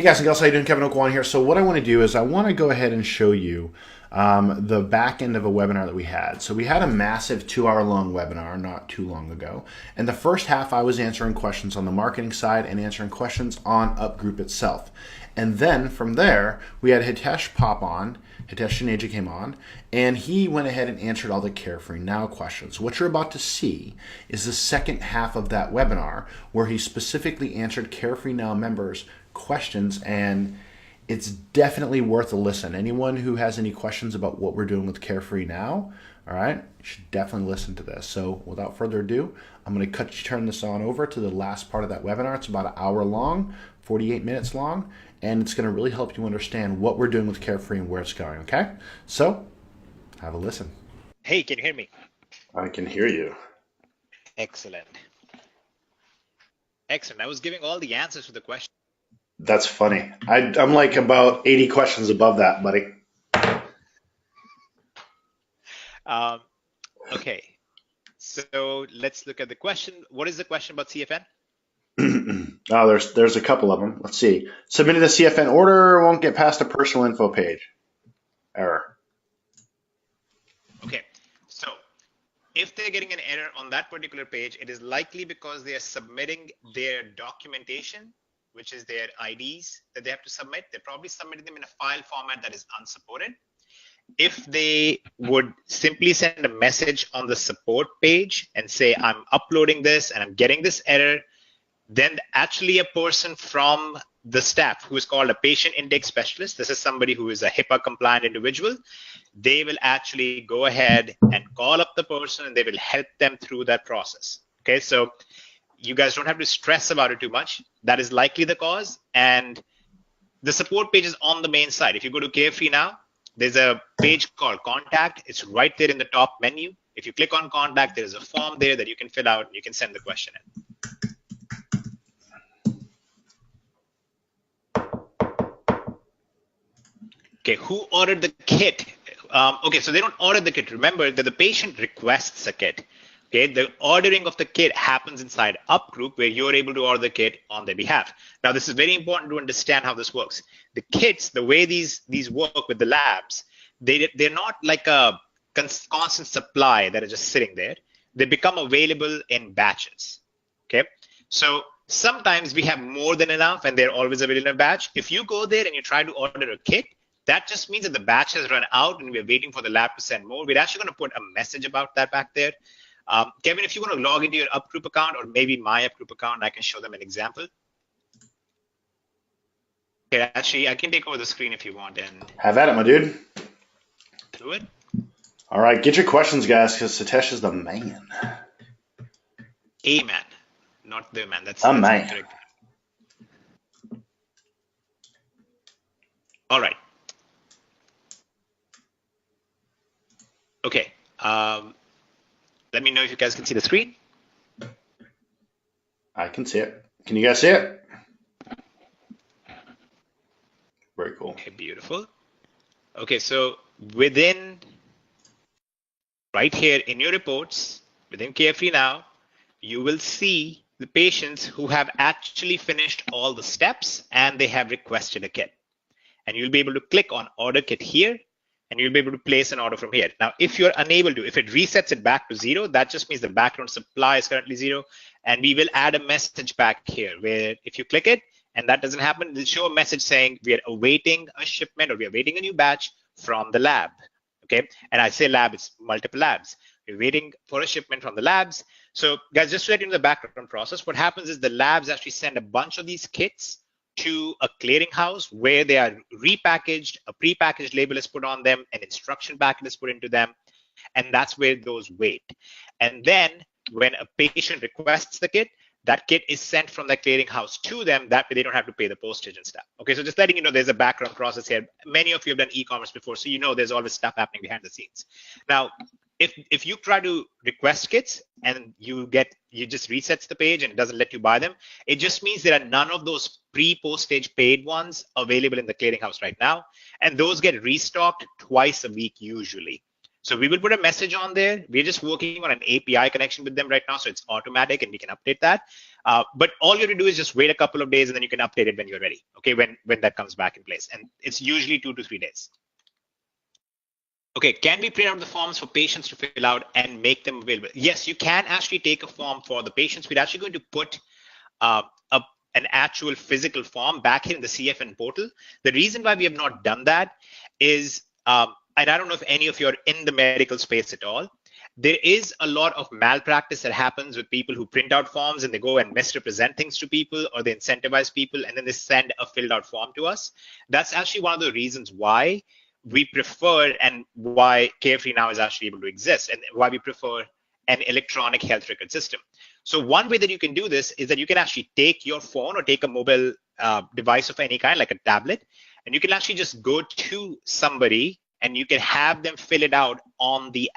Hey guys and gals, how you doing? Kevin Okwan here. So what I want to do is I want to go ahead and show you the back end of a webinar that we had. So we had a massive 2-hour long webinar not too long ago. And the first half I was answering questions on the marketing side and answering questions on UpGroup itself. And then from there, we had Hitesh pop on. Hitesh Shaneja came on, and he went ahead and answered all the CareFreeNow questions. What you're about to see is the second half of that webinar where he specifically answered CareFreeNow members' questions, and it's definitely worth a listen. Anyone who has any questions about what we're doing with CareFreeNow, all right, you should definitely listen to this. So without further ado, I'm going to turn this on over to the last part of that webinar. It's about an hour long, 48 minutes long, and it's going to really help you understand what we're doing with CareFree and where it's going, okay? So, have a listen. Hey, can you hear me? I can hear you. Excellent. Excellent. I was giving all the answers to the question. That's funny. I'm like about 80 questions above that, buddy. Okay, so let's look at the question. What is the question about CFN? Oh, there's a couple of them. Let's see. Submitted a CFN order, won't get past a personal info page. Error. Okay, so if they're getting an error on that particular page, it is likely because they are submitting their documentation, which is their IDs that they have to submit. They're probably submitting them in a file format that is unsupported. If they would simply send a message on the support page and say, I'm uploading this and I'm getting this error, then actually a person from the staff who is called a patient intake specialist, this is somebody who is a HIPAA compliant individual, they will actually go ahead and call up the person and they will help them through that process. Okay, so you guys don't have to stress about it too much. That is likely the cause. And the support page is on the main side. If you go to CareFreeNow, there's a page called Contact. It's right there in the top menu. If you click on Contact, there's a form there that you can fill out and you can send the question in. Okay, who ordered the kit? Okay, so they don't order the kit. Remember that the patient requests a kit. Okay, the ordering of the kit happens inside UpGroup where you're able to order the kit on their behalf. Now, this is very important to understand how this works. The kits, the way these work with the labs, they're not like a constant supply that is just sitting there. They become available in batches. Okay, so sometimes we have more than enough and they're always available in a batch. If you go there and you try to order a kit, that just means that the batch has run out and we're waiting for the lab to send more. We're actually going to put a message about that back there. Kevin, if you want to log into your UpGroup account or maybe my UpGroup account, I can show them an example. Okay, actually, I can take over the screen if you want and have at it, my dude. Do it. All right, get your questions, guys, because Hitesh is the man. A man, not the man. That's man. Correct. All right. Okay. Let me know if you guys can see the screen. I can see it. Can you guys see it? Very cool. Okay, beautiful. Okay, so within right here in your reports, within CareFreeNow, you will see the patients who have actually finished all the steps and they have requested a kit. And you'll be able to click on order kit here and you'll be able to place an order from here. Now, if you're unable to, if it resets it back to 0, that just means the background supply is currently 0. And we will add a message back here where if you click it and that doesn't happen, it'll show a message saying we are awaiting a shipment or we are waiting a new batch from the lab. Okay, and I say lab, it's multiple labs. We're waiting for a shipment from the labs. So guys, just to let you know the background process, what happens is the labs actually send a bunch of these kits to a clearinghouse where they are repackaged, a prepackaged label is put on them, an instruction packet is put into them, and that's where those wait. And then when a patient requests the kit, that kit is sent from the clearinghouse to them. That way they don't have to pay the postage and stuff. Okay, so just letting you know there's a background process here. Many of you have done e-commerce before, so you know there's always stuff happening behind the scenes. Now, if you try to request kits and you just resets the page and it doesn't let you buy them, it just means there are none of those pre-postage paid ones available in the clearinghouse right now, and those get restocked twice a week usually. So we will put a message on there. We're just working on an API connection with them right now, so it's automatic and we can update that. But all you have to do is just wait a couple of days and then you can update it when you're ready, okay, when that comes back in place. And it's usually 2 to 3 days. Okay, can we print out the forms for patients to fill out and make them available? Yes, you can actually take a form for the patients. We're actually going to put an actual physical form back here in the CFN portal. The reason why we have not done that is, and I don't know if any of you are in the medical space at all, there is a lot of malpractice that happens with people who print out forms and they go and misrepresent things to people, or they incentivize people and then they send a filled out form to us. That's actually one of the reasons why we prefer, and why CareFree Now is actually able to exist, and why we prefer an electronic health record system. So one way that you can do this is that you can actually take your phone or take a mobile device of any kind, like a tablet, and you can actually just go to somebody and you can have them fill it out on the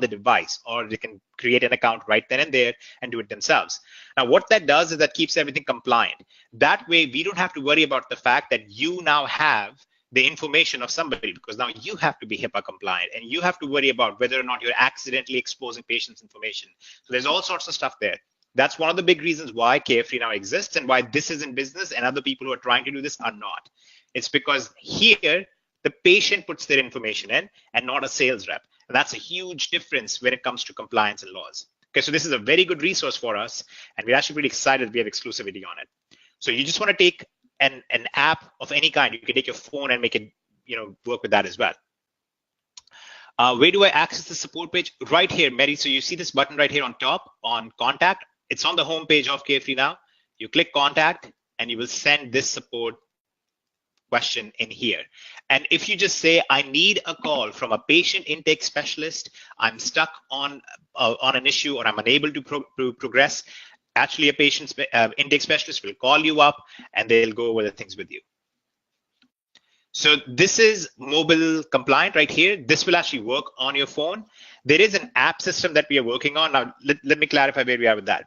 device, or they can create an account right then and there and do it themselves. Now, what that does is that keeps everything compliant. That way, we don't have to worry about the fact that you now have the information of somebody, because now you have to be HIPAA compliant and you have to worry about whether or not you're accidentally exposing patients' information. So there's all sorts of stuff there. That's one of the big reasons why CareFree Now exists and why this is in business and other people who are trying to do this are not. It's because here, the patient puts their information in and not a sales rep. And that's a huge difference when it comes to compliance and laws. Okay, so this is a very good resource for us, and we're actually pretty excited we have exclusivity on it. So you just want to take an app of any kind. You can take your phone and make it, work with that as well. Where do I access the support page? Right here, Mary. So you see this button right here on top on contact. It's on the home page of CareFree Now. You click contact and you will send this support question in here. And if you just say, I need a call from a patient intake specialist, I'm stuck on an issue, or I'm unable to progress, actually a patient intake specialist will call you up and they'll go over the things with you. So this is mobile compliant right here. This will actually work on your phone. There is an app system that we are working on. Now, let me clarify where we are with that.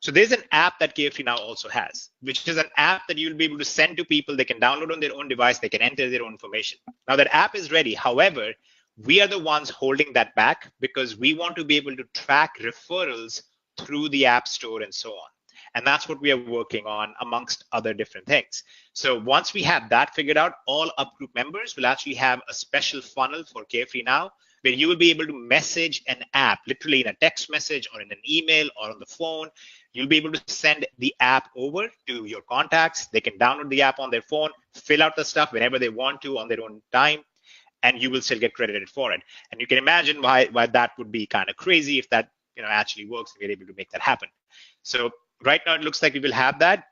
So there's an app that CareFree Now also has, which is an app that you'll be able to send to people. They can download on their own device. They can enter their own information. Now that app is ready. However, we are the ones holding that back because we want to be able to track referrals through the App Store and so on. And that's what we are working on, amongst other different things. So once we have that figured out, all UpGroup members will actually have a special funnel for CareFree Now, where you will be able to message an app, literally in a text message or in an email or on the phone. You'll be able to send the app over to your contacts. They can download the app on their phone, fill out the stuff whenever they want to on their own time, and you will still get credited for it. And you can imagine why that would be kind of crazy if that actually works and we're able to make that happen. So right now, it looks like we will have that,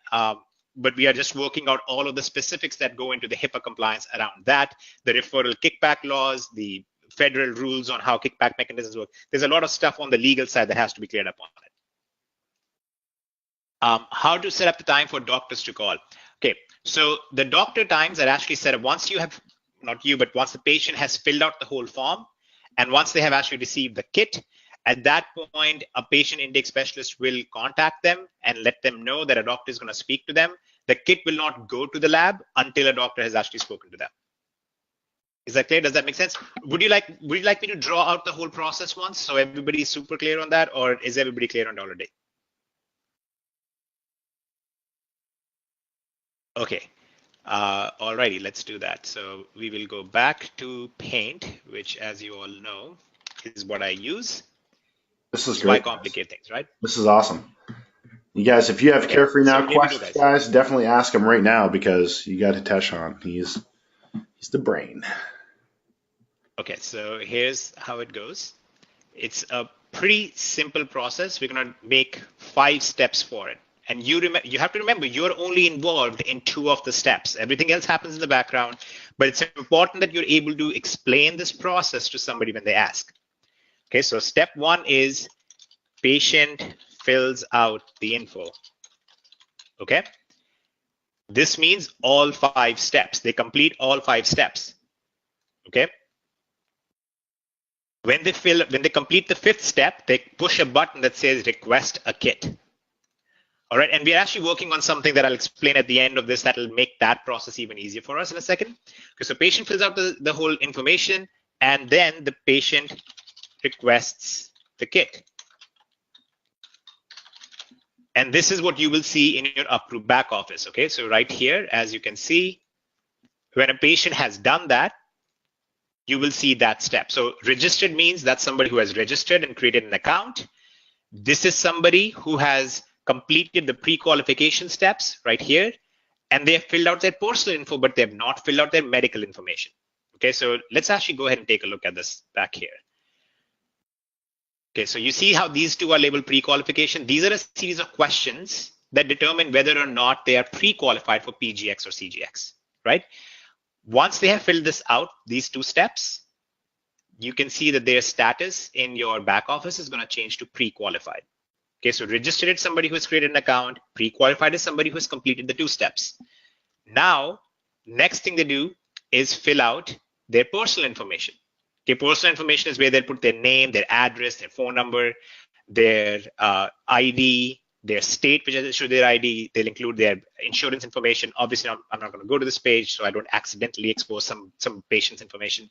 but we are just working out all of the specifics that go into the HIPAA compliance around that, the referral kickback laws, the federal rules on how kickback mechanisms work. There's a lot of stuff on the legal side that has to be cleared up on it. How to set up the time for doctors to call. Okay, so the doctor times are actually set up once you have, not you, but once the patient has filled out the whole form, and once they have actually received the kit. At that point, a patient intake specialist will contact them and let them know that a doctor is going to speak to them. The kit will not go to the lab until a doctor has actually spoken to them. Is that clear? Does that make sense? Would you like me to draw out the whole process once so everybody is super clear on that, or is everybody clear on it already? Okay. Alrighty, let's do that. So we will go back to Paint, which, as you all know, is what I use. This is great. Why complicate things, right? This is awesome. You guys, if you have CareFree Now questions, guys, definitely ask him right now, because you got Hitesh on. He's the brain. Okay, so here's how it goes. It's a pretty simple process. We're going to make 5 steps for it. And you have to remember, you're only involved in 2 of the steps. Everything else happens in the background, but it's important that you're able to explain this process to somebody when they ask. Okay, so step 1 is patient fills out the info. Okay, this means all 5 steps. They complete all 5 steps. Okay, when they complete the 5th step, they push a button that says request a kit. All right, and we're actually working on something that I'll explain at the end of this that will make that process even easier for us in a second. Okay, so patient fills out the whole information, and then the patient requests the kit. And this is what you will see in your approved back office. Okay, so right here, as you can see, when a patient has done that, you will see that step. So registered means that's somebody who has registered and created an account. This is somebody who has completed the pre-qualification steps right here, and they have filled out their personal info, but they have not filled out their medical information. Okay, so let's actually go ahead and take a look at this back here. Okay, so you see how these two are labeled pre-qualification. These are a series of questions that determine whether or not they are pre-qualified for PGX or CGX, right? Once they have filled this out, these two steps, you can see that their status in your back office is going to change to pre-qualified. Okay, so registered is somebody who has created an account, pre-qualified is somebody who has completed the two steps. Now, next thing they do is fill out their personal information. Okay, personal information is where they put their name, their address, their phone number, their ID, their state, which has issued their ID. They'll include their insurance information. Obviously, I'm not going to go to this page, so I don't accidentally expose some patient's information.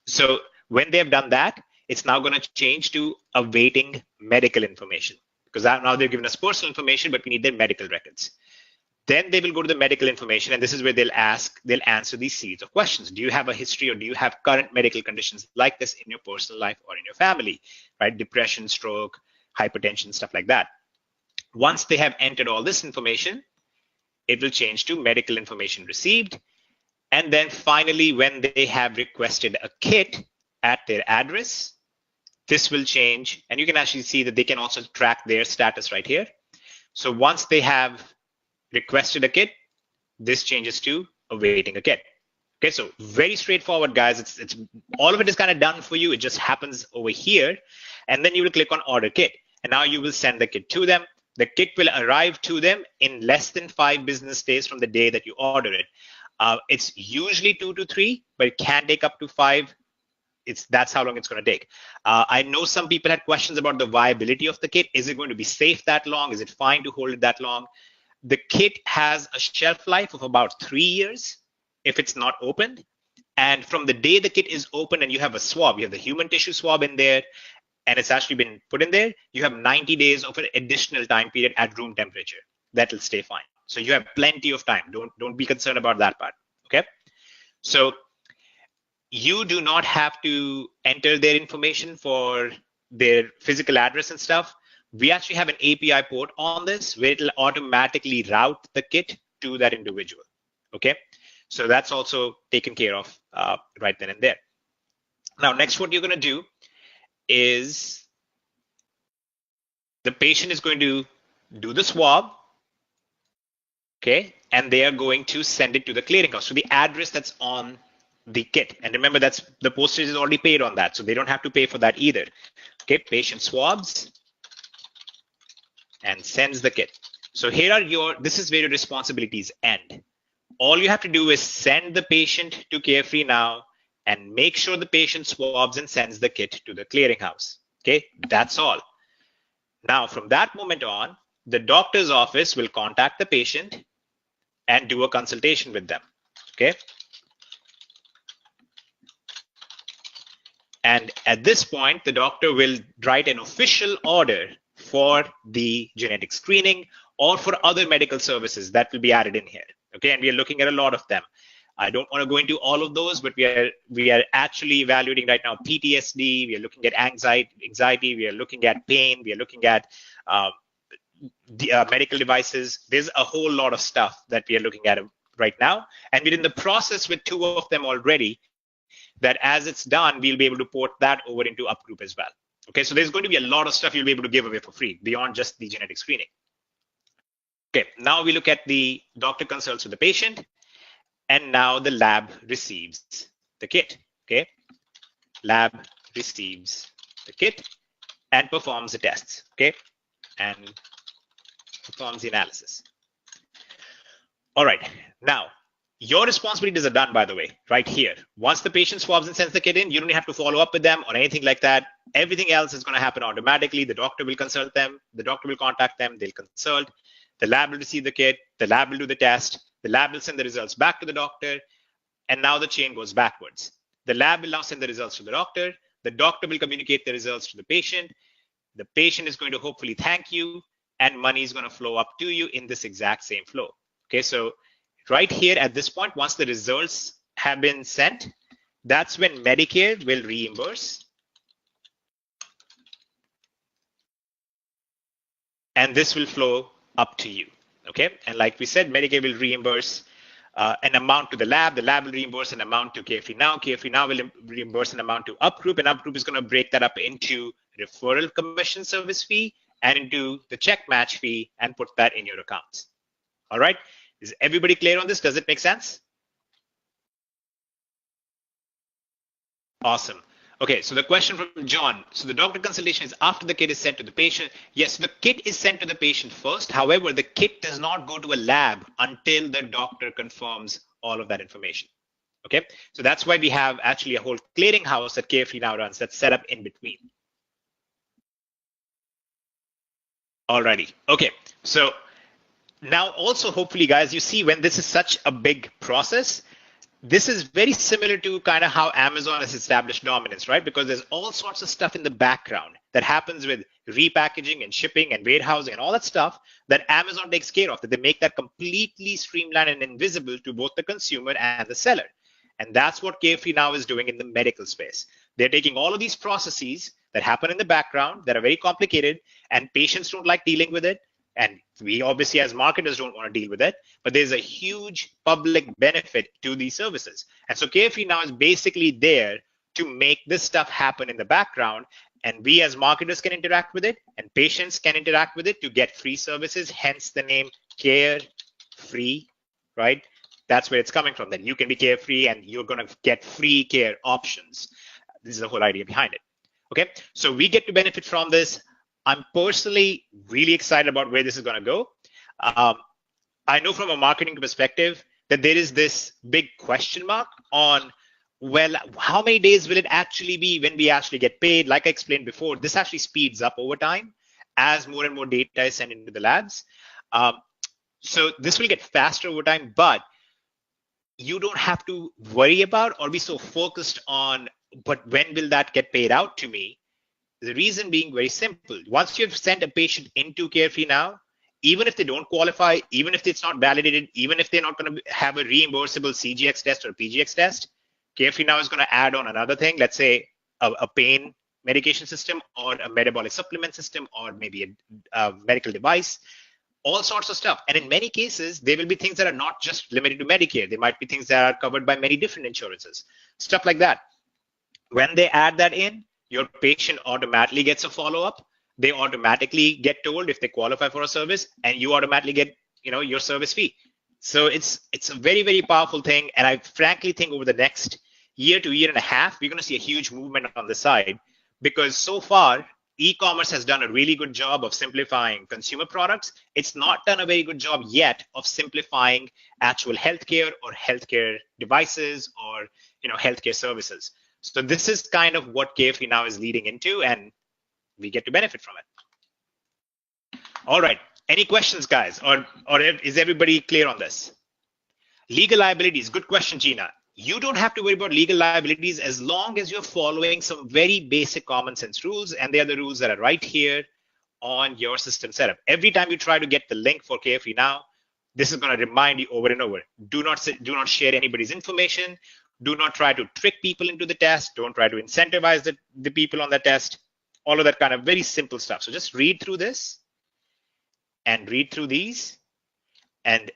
So when they have done that, it's now going to change to awaiting medical information, because now they've given us personal information, but we need their medical records. Then they will go to the medical information, and this is where they'll answer these series of questions. Do you have a history, or do you have current medical conditions like this in your personal life or in your family, right? Depression, stroke, hypertension, stuff like that. Once they have entered all this information, it will change to medical information received. And then finally, when they have requested a kit at their address, this will change, and you can actually see that they can also track their status right here. So once they have requested a kit, this changes to awaiting a kit. Okay, so very straightforward, guys. It's all of it is kind of done for you. It just happens over here, and then you will click on order kit, and now you will send the kit to them. The kit will arrive to them in less than 5 business days from the day that you order it. It's usually 2 to 3, but it can take up to 5. That's how long it's going to take. I know some people had questions about the viability of the kit. Is it going to be safe that long? Is it fine to hold it that long? The kit has a shelf life of about 3 years if it's not opened. And from the day the kit is open and you have a swab, you have the human tissue swab in there, and it's actually been put in there, you have 90 days of an additional time period at room temperature. That will stay fine. So you have plenty of time. Don't be concerned about that part. Okay. So you do not have to enter their information for their physical address and stuff. We actually have an API port on this where it'll automatically route the kit to that individual. Okay. So that's also taken care of right then and there. Now, next, what you're going to do is the patient is going to do the swab. Okay. And they are going to send it to the clearinghouse. So the address that's on the kit. And remember, that's the postage is already paid on that. So they don't have to pay for that either. Okay. Patient swabs and sends the kit. So here are this is where your responsibilities end. All you have to do is send the patient to CareFreeNow and make sure the patient swabs and sends the kit to the clearinghouse. Okay, that's all. Now, from that moment on, the doctor's office will contact the patient and do a consultation with them. Okay. And at this point, the doctor will write an official order for the genetic screening or for other medical services that will be added in here. Okay, and we are looking at a lot of them. I don't want to go into all of those, but we are actually evaluating right now PTSD. We are looking at anxiety. We are looking at pain. We are looking at medical devices. There's a whole lot of stuff that we are looking at right now, and we're in the process with 2 of them already. That as it's done, we'll be able to port that over into UpGroup as well. Okay, so there's going to be a lot of stuff you'll be able to give away for free beyond just the genetic screening. Okay, now we look at the doctor consults with the patient, and now the lab receives the kit. Okay, lab receives the kit and performs the tests. Okay, and performs the analysis. All right, now your responsibilities are done, by the way, right here. Once the patient swabs and sends the kit in, you don't have to follow up with them or anything like that. Everything else is going to happen automatically. The doctor will consult them. The doctor will contact them. They'll consult. The lab will receive the kit. The lab will do the test. The lab will send the results back to the doctor. And now the chain goes backwards. The lab will now send the results to the doctor. The doctor will communicate the results to the patient. The patient is going to hopefully thank you, and money is going to flow up to you in this exact same flow. Okay, so right here at this point, once the results have been sent, that's when Medicare will reimburse. And this will flow up to you. Okay, and like we said, Medicare will reimburse an amount to the lab will reimburse an amount to CareFreeNow, CareFreeNow will reimburse an amount to UpGroup, and UpGroup is going to break that up into referral commission service fee and into the check match fee and put that in your accounts. All right, is everybody clear on this? Does it make sense? Awesome. Okay, so the question from John. So the doctor consultation is after the kit is sent to the patient. Yes, the kit is sent to the patient first. However, the kit does not go to a lab until the doctor confirms all of that information. Okay, so that's why we have actually a whole clearinghouse that CareFree now runs that's set up in between. Alrighty. Okay, so now also hopefully guys, you see when this is such a big process, this is very similar to kind of how Amazon has established dominance, right? Because there's all sorts of stuff in the background that happens with repackaging and shipping and warehousing and all that stuff that Amazon takes care of, that they make that completely streamlined and invisible to both the consumer and the seller. And that's what CareFree now is doing in the medical space. They're taking all of these processes that happen in the background that are very complicated and patients don't like dealing with it. And we obviously as marketers don't want to deal with it, but there's a huge public benefit to these services. And so CareFree now is basically there to make this stuff happen in the background, and we as marketers can interact with it and patients can interact with it to get free services, hence the name CareFree, right? That's where it's coming from, that you can be carefree and you're going to get free care options. This is the whole idea behind it. Okay, so we get to benefit from this. I'm personally really excited about where this is going to go. I know from a marketing perspective that there is this big question mark on, well, how many days will it actually be when we actually get paid? Like I explained before, this actually speeds up over time as more and more data is sent into the labs. So this will get faster over time, but you don't have to worry about or be so focused on, but when will that get paid out to me? The reason being very simple. Once you've sent a patient into CareFree now, even if they don't qualify, even if it's not validated, even if they're not going to have a reimbursable CGX test or PGX test, CareFree now is going to add on another thing, let's say a pain medication system or a metabolic supplement system or maybe a medical device, all sorts of stuff. And in many cases, there will be things that are not just limited to Medicare. There might be things that are covered by many different insurances, stuff like that. When they add that in, your patient automatically gets a follow-up. They automatically get told if they qualify for a service, and you automatically get, your service fee. So it's a very, very powerful thing. And I frankly think over the next year to year and a half, we're going to see a huge movement on the side, because so far, e-commerce has done a really good job of simplifying consumer products. It's not done a very good job yet of simplifying actual healthcare or healthcare devices or, healthcare services. So this is kind of what CareFree now is leading into, and we get to benefit from it. All right. Any questions, guys? Or is everybody clear on this? Legal liabilities. Good question, Gina. You don't have to worry about legal liabilities as long as you're following some very basic common sense rules, and they are the rules that are right here on your system setup. Every time you try to get the link for CareFree now, this is going to remind you over and over. Do not share anybody's information. Do not try to trick people into the test. Don't try to incentivize the people on the test. All of that kind of very simple stuff. So just read through this and read through these, and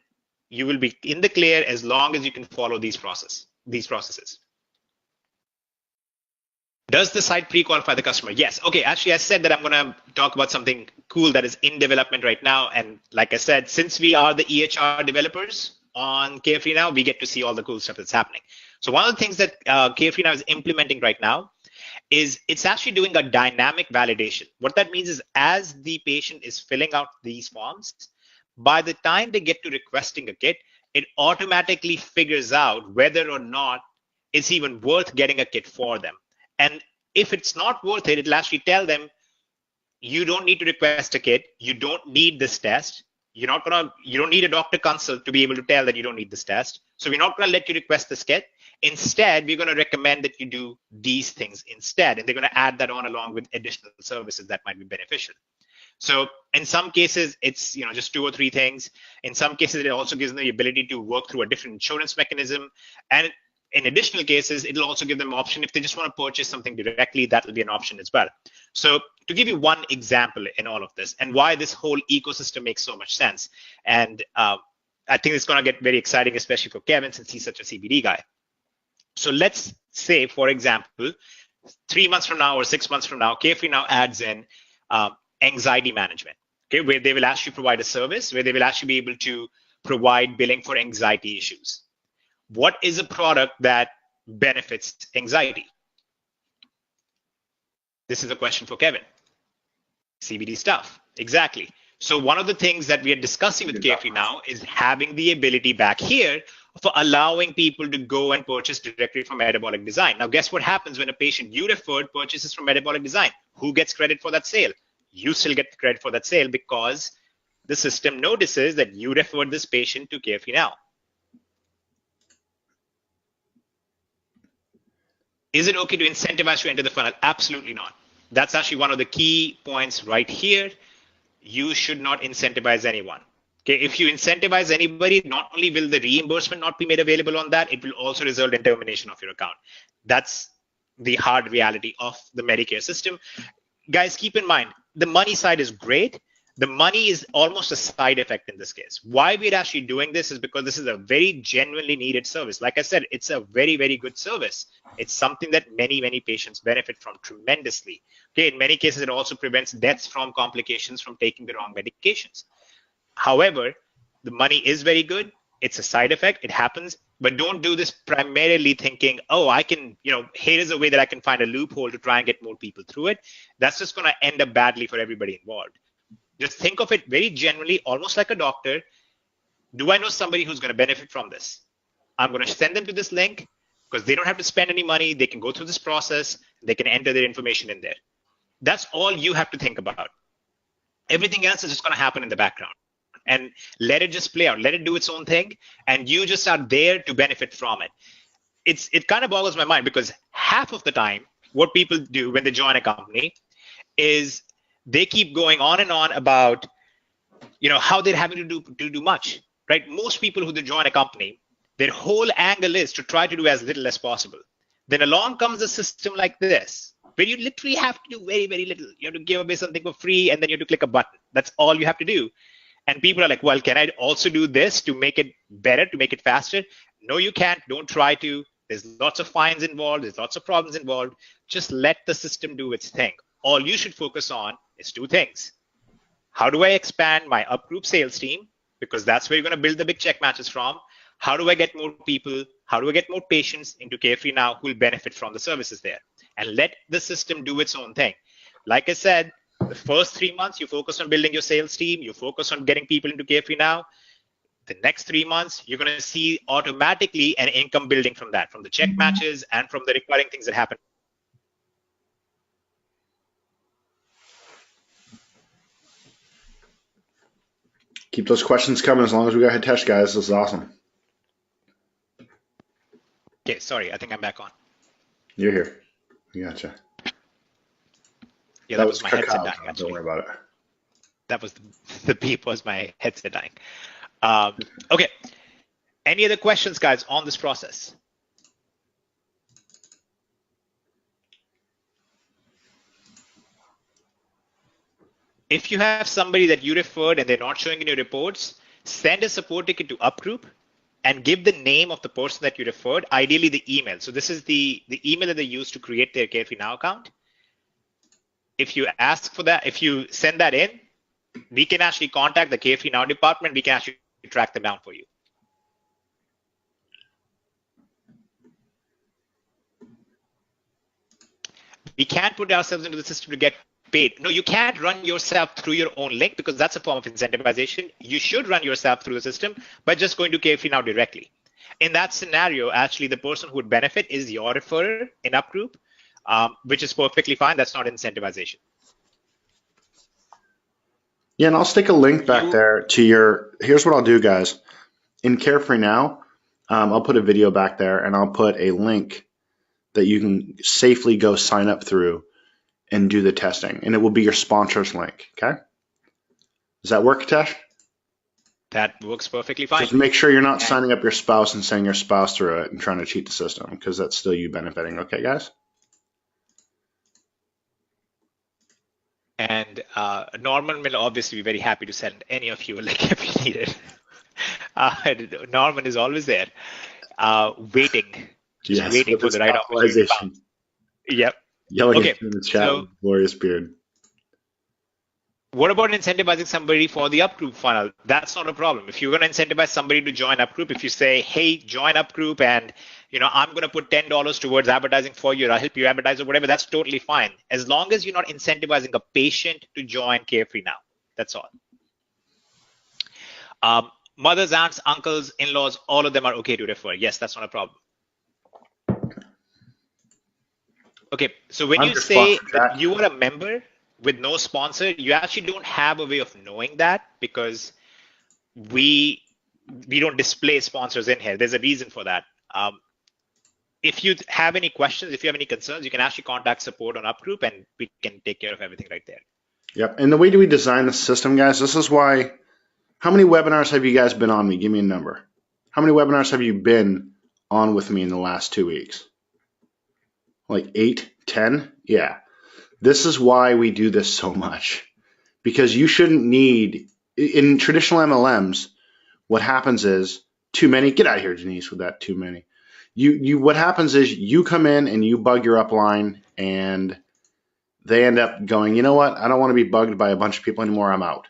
you will be in the clear as long as you can follow these processes. Does the site pre-qualify the customer? Yes. Okay, actually, I said that I'm going to talk about something cool that is in development right now. And like I said, since we are the EHR developers on CareFree now, we get to see all the cool stuff that's happening. So one of the things that CareFree now is implementing right now is it's actually doing a dynamic validation. What that means is as the patient is filling out these forms, by the time they get to requesting a kit, it automatically figures out whether or not it's even worth getting a kit for them. And if it's not worth it, it'll actually tell them, you don't need to request a kit. You don't need this test. You don't need a doctor consult to be able to tell that you don't need this test. So we're not going to let you request this kit. Instead, we're going to recommend that you do these things instead. And they're going to add that on along with additional services that might be beneficial. So in some cases, it's just 2 or 3 things. In some cases, it also gives them the ability to work through a different insurance mechanism. And in additional cases, it'll also give them an option if they just want to purchase something directly, that will be an option as well. So to give you one example in all of this and why this whole ecosystem makes so much sense, and I think it's going to get very exciting, especially for Kevin, since he's such a CBD guy. So let's say, for example, 3 months from now or 6 months from now, CareFree now adds in anxiety management, okay, where they will actually provide a service where they will actually be able to provide billing for anxiety issues. What is a product that benefits anxiety? This is a question for Kevin. CBD stuff, exactly. So one of the things that we are discussing with CareFree now is having the ability back here for allowing people to go and purchase directly from Metabolic Design. Now, guess what happens when a patient you referred purchases from Metabolic Design? Who gets credit for that sale? You still get credit for that sale because the system notices that you referred this patient to CareFree now. Is it okay to incentivize you to enter the funnel? Absolutely not. That's actually one of the key points right here. You should not incentivize anyone. Okay, if you incentivize anybody, not only will the reimbursement not be made available on that, it will also result in termination of your account. That's the hard reality of the Medicare system. Guys, keep in mind, the money side is great. The money is almost a side effect in this case. Why we're actually doing this is because this is a very genuinely needed service. Like I said, it's a very, very good service. It's something that many, many patients benefit from tremendously. Okay, in many cases, it also prevents deaths from complications from taking the wrong medications. However, the money is very good. It's a side effect. It happens. But don't do this primarily thinking, oh, I can, here is a way that I can find a loophole to try and get more people through it. That's just going to end up badly for everybody involved. Just think of it very generally, almost like a doctor. Do I know somebody who's going to benefit from this? I'm going to send them to this link because they don't have to spend any money. They can go through this process. They can enter their information in there. That's all you have to think about. Everything else is just going to happen in the background. And let it just play out. Let it do its own thing. And you just are there to benefit from it. It kind of boggles my mind because half of the time, what people do when they join a company is they keep going on and on about, how they're having to do much, right? Most people who they join a company, their whole angle is to try to do as little as possible. Then along comes a system like this, where you literally have to do very, very little. You have to give away something for free, and then you have to click a button. That's all you have to do. And people are like, well, can I also do this to make it better, to make it faster? No, you can't. Don't try to. There's lots of fines involved. There's lots of problems involved. Just let the system do its thing. All you should focus on is 2 things. How do I expand my up-group sales team? Because that's where you're going to build the big check matches from. How do I get more people? How do I get more patients into CareFree now who will benefit from the services there? And let the system do its own thing. Like I said, the first 3 months, you focus on building your sales team. You focus on getting people into CareFree now. The next 3 months, you're going to see automatically an income building from that, from the check matches and from the recurring things that happen. Keep those questions coming as long as we got Hitesh, guys. This is awesome. Okay, sorry, I think I'm back on. You're here. We gotcha. Yeah, that was my headset dying. Don't worry about it. That was the beep was my headset dying. Okay. Any other questions, guys, on this process? If you have somebody that you referred and they're not showing in your reports, send a support ticket to UpGroup and give the name of the person that you referred, ideally the email. So this is the email that they use to create their CareFree Now account. If you ask for that, if you send that in, we can actually contact the CareFree Now department. We can actually track them down for you. We can't put ourselves into the system to get paid. No, you can't run yourself through your own link because that's a form of incentivization. You should run yourself through the system by just going to CareFree Now directly. In that scenario, actually, the person who would benefit is your referrer in UpGroup, which is perfectly fine. That's not incentivization. Yeah, and I'll stick a link back there to your, here's what I'll do, guys. In CareFree Now, I'll put a video back there, and I'll put a link that you can safely go sign up through and do the testing. And it will be your sponsor's link. Okay? Does that work, Hitesh? That works perfectly fine. Just make sure you're not And, signing up your spouse and sending your spouse through it and trying to cheat the system, because that's still you benefiting. Okay, guys? and Norman will obviously be very happy to send any of you a link if you need it. Norman is always there, waiting, just Yes, waiting with for his the right opportunity to capitalization. bounce. Yep. Yelling at Okay. you in the chat So with a glorious beard. what about incentivizing somebody for the up group funnel? That's not a problem. If you're going to incentivize somebody to join up group, if you say, hey, join up group and I'm going to put $10 towards advertising for you, or I'll help you advertise or whatever, that's totally fine. As long as you're not incentivizing a patient to join CareFree Now. That's all. Mothers, aunts, uncles, in-laws, all of them are okay to refer. Yes, that's not a problem. Okay, so when I'm you just say fucking that chat. you are a member with no sponsor, you actually don't have a way of knowing that because we don't display sponsors in here. There's a reason for that. If you have any questions, if you have any concerns, you can actually contact support on UpGroup and we can take care of everything right there. Yep. And the way do we design the system, guys? This is why. How many webinars have you guys been on me? Give me a number. How many webinars have you been on with me in the last 2 weeks? Like 8, 10? Yeah. This is why we do this so much. Because you shouldn't need, in traditional MLMs, what happens is too many. Get out of here, Denise, with that too many. What happens is you come in and you bug your upline, and they end up going, you know what? I don't want to be bugged by a bunch of people anymore. I'm out.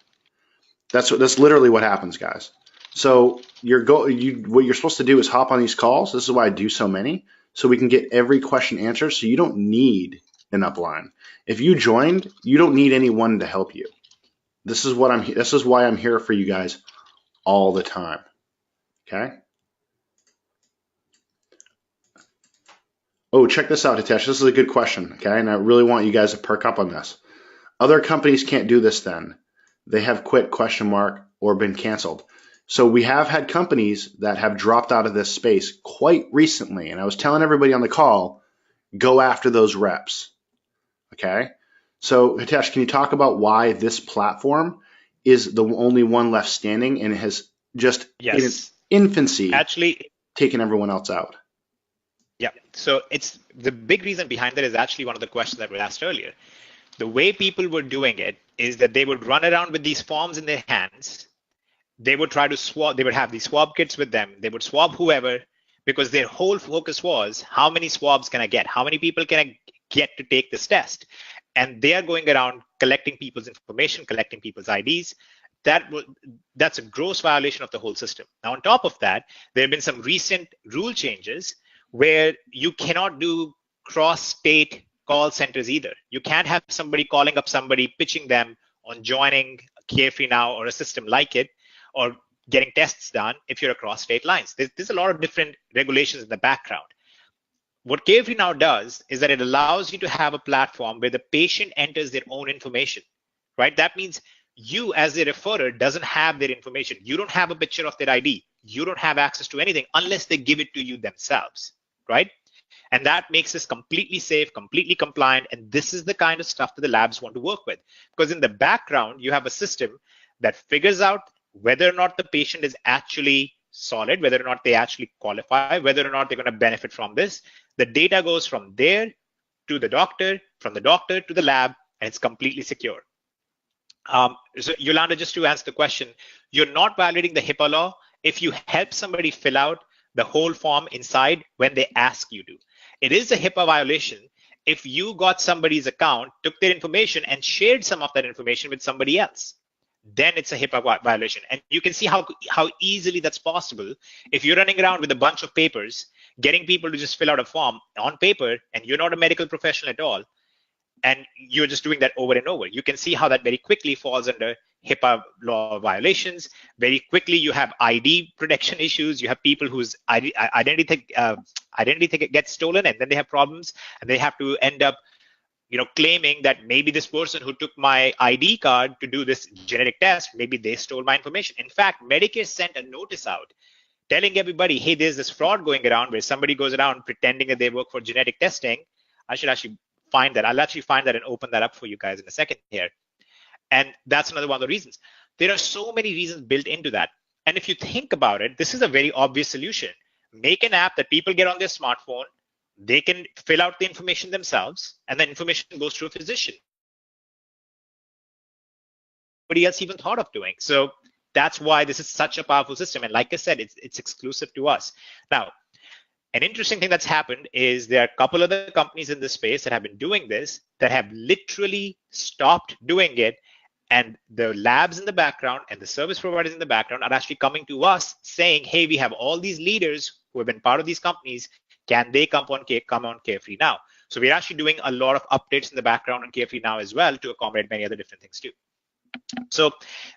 That's literally what happens, guys. So what you're supposed to do is hop on these calls. This is why I do so many, so we can get every question answered. So you don't need an upline. If you joined, you don't need anyone to help you. This is why I'm here for you guys all the time. Okay. Oh, check this out, Hitesh. This is a good question. Okay, and I really want you guys to perk up on this. Other companies can't do this. Then they have quit ? Or been canceled. So we have had companies that have dropped out of this space quite recently. And I was telling everybody on the call, go after those reps. Okay. So Hitesh, can you talk about why this platform is the only one left standing and has just in its infancy Actually, taken everyone else out? yeah. So it's the big reason behind that is actually one of the questions that were asked earlier. The way people were doing it is that they would run around with these forms in their hands. They would try to swab, they would have these swab kits with them. They would swab whoever because their whole focus was how many swabs can I get? How many people can I get to take this test? And they are going around collecting people's information, collecting people's IDs. That's a gross violation of the whole system. Now, on top of that, there have been some recent rule changes where you cannot do cross-state call centers either. You can't have somebody calling up somebody, pitching them on joining CareFree Now or a system like it, or getting tests done if you're across state lines. There's a lot of different regulations in the background. What CareFree Now does is that it allows you to have a platform where the patient enters their own information, right? That means you as a referrer doesn't have their information. You don't have a picture of their ID. You don't have access to anything unless they give it to you themselves, right? And that makes this completely safe, completely compliant. And this is the kind of stuff that the labs want to work with. Because in the background, you have a system that figures out whether or not the patient is actually solid, whether or not they actually qualify, whether or not they're going to benefit from this. The data goes from there to the doctor, from the doctor to the lab, and it's completely secure. So Yolanda, just to answer the question, you're not violating the HIPAA law if you help somebody fill out the whole form inside when they ask you to. It is a HIPAA violation if you got somebody's account, took their information, and shared some of that information with somebody else. Then it's a HIPAA violation. And you can see how easily that's possible if you're running around with a bunch of papers, getting people to just fill out a form on paper, and you're not a medical professional at all, and you're just doing that over and over. You can see how that very quickly falls under HIPAA law violations. Very quickly, you have ID protection issues. You have people whose identity gets stolen, and then they have problems, and they have to end up, claiming that maybe this person who took my ID card to do this genetic test, maybe they stole my information. In fact, Medicare sent a notice out telling everybody, hey, there's this fraud going around where somebody goes around pretending that they work for genetic testing. I should actually find that. I'll actually find that and open that up for you guys in a second here. And that's another one of the reasons. There are so many reasons built into that. And if you think about it, this is a very obvious solution. Make an app that people get on their smartphone. They can fill out the information themselves, and then information goes to a physician. Nobody else even thought of doing. So that's why this is such a powerful system. And like I said, it's exclusive to us. Now, an interesting thing that's happened is there are a couple of the companies in this space that have been doing this that have literally stopped doing it. And the labs in the background and the service providers in the background are actually coming to us saying, hey, we have all these leaders who have been part of these companies. Can they come on CareFree Now? So we're actually doing a lot of updates in the background on CareFree Now as well to accommodate many other different things too. So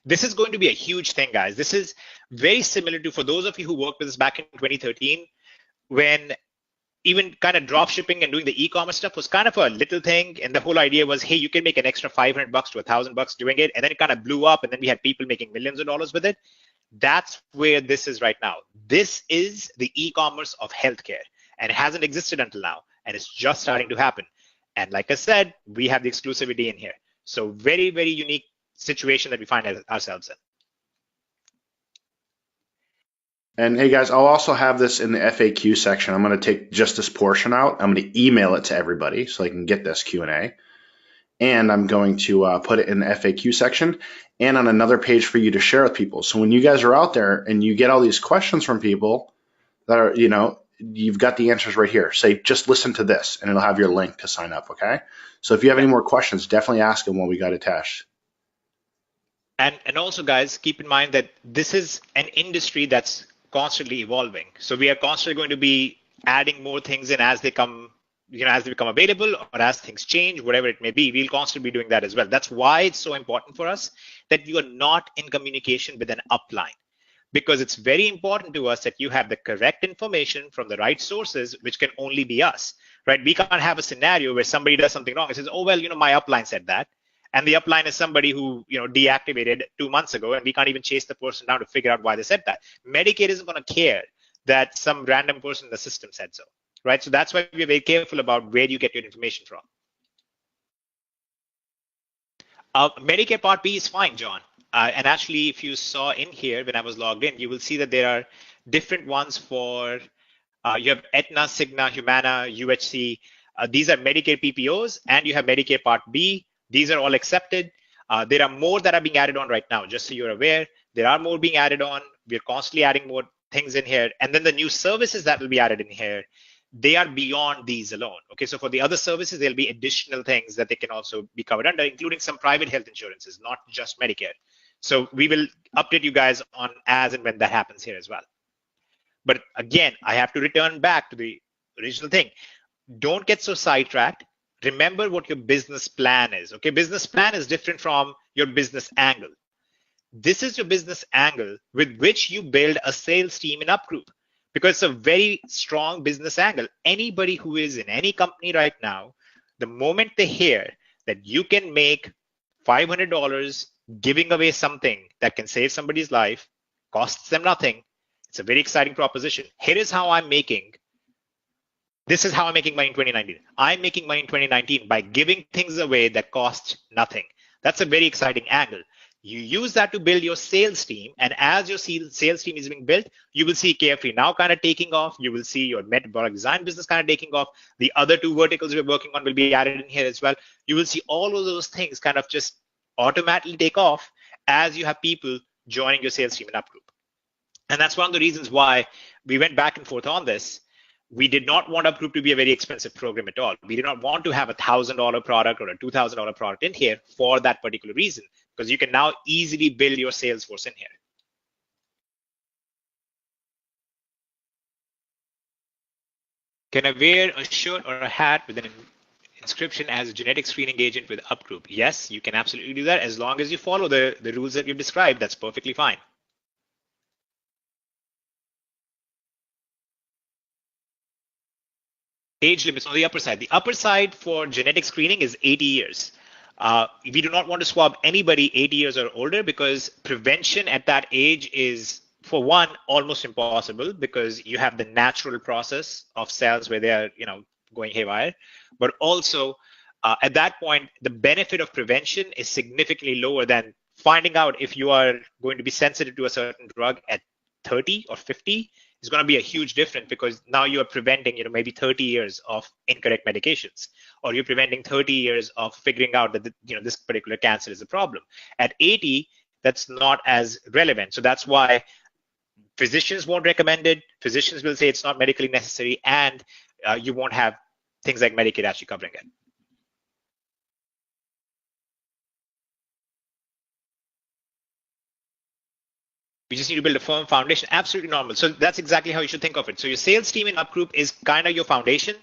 this is going to be a huge thing, guys. This is very similar to, for those of you who worked with us back in 2013, when even kind of drop shipping and doing the e-commerce stuff was kind of a little thing. And the whole idea was, hey, you can make an extra $500 to $1,000 doing it. And then it kind of blew up. And then we had people making millions of dollars with it. That's where this is right now. This is the e-commerce of healthcare. And it hasn't existed until now. And it's just starting to happen. And like I said, we have the exclusivity in here. So very, very unique situation that we find ourselves in. And hey guys, I'll also have this in the FAQ section. I'm going to take just this portion out. I'm going to email it to everybody so they can get this Q&A. And I'm going to put it in the FAQ section and on another page for you to share with people. So when you guys are out there and you get all these questions from people that are, you've got the answers right here. Say, just listen to this and it'll have your link to sign up, okay? So if you have any more questions, definitely ask them while we got it, Tash. And also, guys, keep in mind that this is an industry that's constantly evolving. So we are constantly going to be adding more things in as they come, as they become available or as things change, whatever it may be. We'll constantly be doing that as well. That's why it's so important for us that you are not in communication with an upline, because it's very important to us that you have the correct information from the right sources, which can only be us, right? We can't have a scenario where somebody does something wrong and says, oh, well, my upline said that. And the upline is somebody who deactivated 2 months ago, and we can't even chase the person down to figure out why they said that. Medicaid isn't going to care that some random person in the system said so, right? So that's why we're very careful about where you get your information from. Medicare Part B is fine, John. And actually, if you saw in here when I was logged in, you will see that there are different ones for, you have Aetna, Cigna, Humana, UHC. These are Medicare PPOs, and you have Medicare Part B. These are all accepted. There are more that are being added on right now, just so you're aware. There are more being added on. We're constantly adding more things in here. And then the new services that will be added in here, they are beyond these alone. Okay, so for the other services, there'll be additional things that they can also be covered under, including some private health insurances, not just Medicare. So we will update you guys on as and when that happens here as well. But again, I have to return back to the original thing. Don't get so sidetracked. Remember what your business plan is. Okay, business plan is different from your business angle. This is your business angle with which you build a sales team in UpGroup, because it's a very strong business angle. Anybody who is in any company right now, the moment they hear that you can make $500 giving away something that can save somebody's life, costs them nothing, it's a very exciting proposition. Here is how I'm making. This is how I'm making money in 2019. I'm making money in 2019 by giving things away that cost nothing. That's a very exciting angle. You use that to build your sales team. And as your sales team is being built, you will see CareFree Now kind of taking off. You will see your metabolic design business kind of taking off. The other 2 verticals we're working on will be added in here as well. You will see all of those things kind of just automatically take off as you have people joining your sales team in UpGroup. And that's one of the reasons why we went back and forth on this. We did not want UpGroup to be a very expensive program at all. We did not want to have a $1,000 product or a $2,000 product in here for that particular reason, because you can now easily build your sales force in here. Can I wear a shirt or a hat with an inscription as a genetic screening agent with UpGroup? Yes, you can absolutely do that as long as you follow the rules that you've described. That's perfectly fine. Age limits on the upper side. The upper side for genetic screening is 80 years. We do not want to swab anybody 80 years or older because prevention at that age is for one, almost impossible because you have the natural process of cells where they are, going haywire. But also, at that point, the benefit of prevention is significantly lower than finding out if you are going to be sensitive to a certain drug at 30 or 50 is going to be a huge difference because now you are preventing, maybe 30 years of incorrect medications, or you're preventing 30 years of figuring out that, this particular cancer is a problem. At 80, that's not as relevant. So that's why physicians won't recommend it. Physicians will say it's not medically necessary, and you won't have things like Medicaid actually covering it. We just need to build a firm foundation. Absolutely normal. So that's exactly how you should think of it. So your sales team in Up Group is kind of your foundation.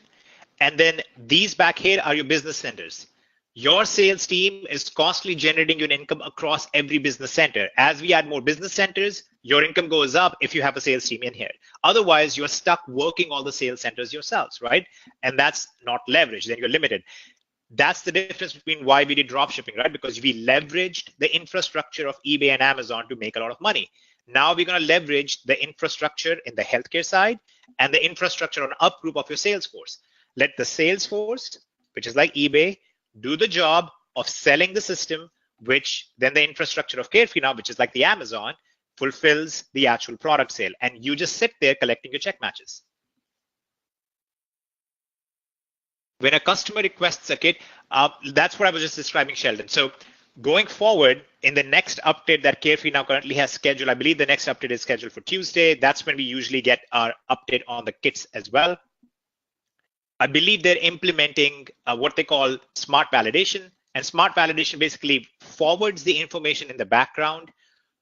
And then these back here are your business centers. Your sales team is constantly generating your income across every business center. As we add more business centers, your income goes up if you have a sales team in here. Otherwise, you're stuck working all the sales centers yourselves, right? And that's not leverage. Then you're limited. That's the difference between why we did dropshipping, right? Because we leveraged the infrastructure of eBay and Amazon to make a lot of money. Now we're going to leverage the infrastructure in the healthcare side and the infrastructure on Up Group of your sales force. Let the sales force, which is like eBay, do the job of selling the system, which then the infrastructure of CareFreeNow, which is like the Amazon, fulfills the actual product sale. And you just sit there collecting your check matches. When a customer requests a kit, that's what I was just describing, Sheldon. So going forward, in the next update that CareFreeNow currently has scheduled, I believe the next update is scheduled for Tuesday. That's when we usually get our update on the kits as well. I believe they're implementing what they call smart validation. And smart validation basically forwards the information in the background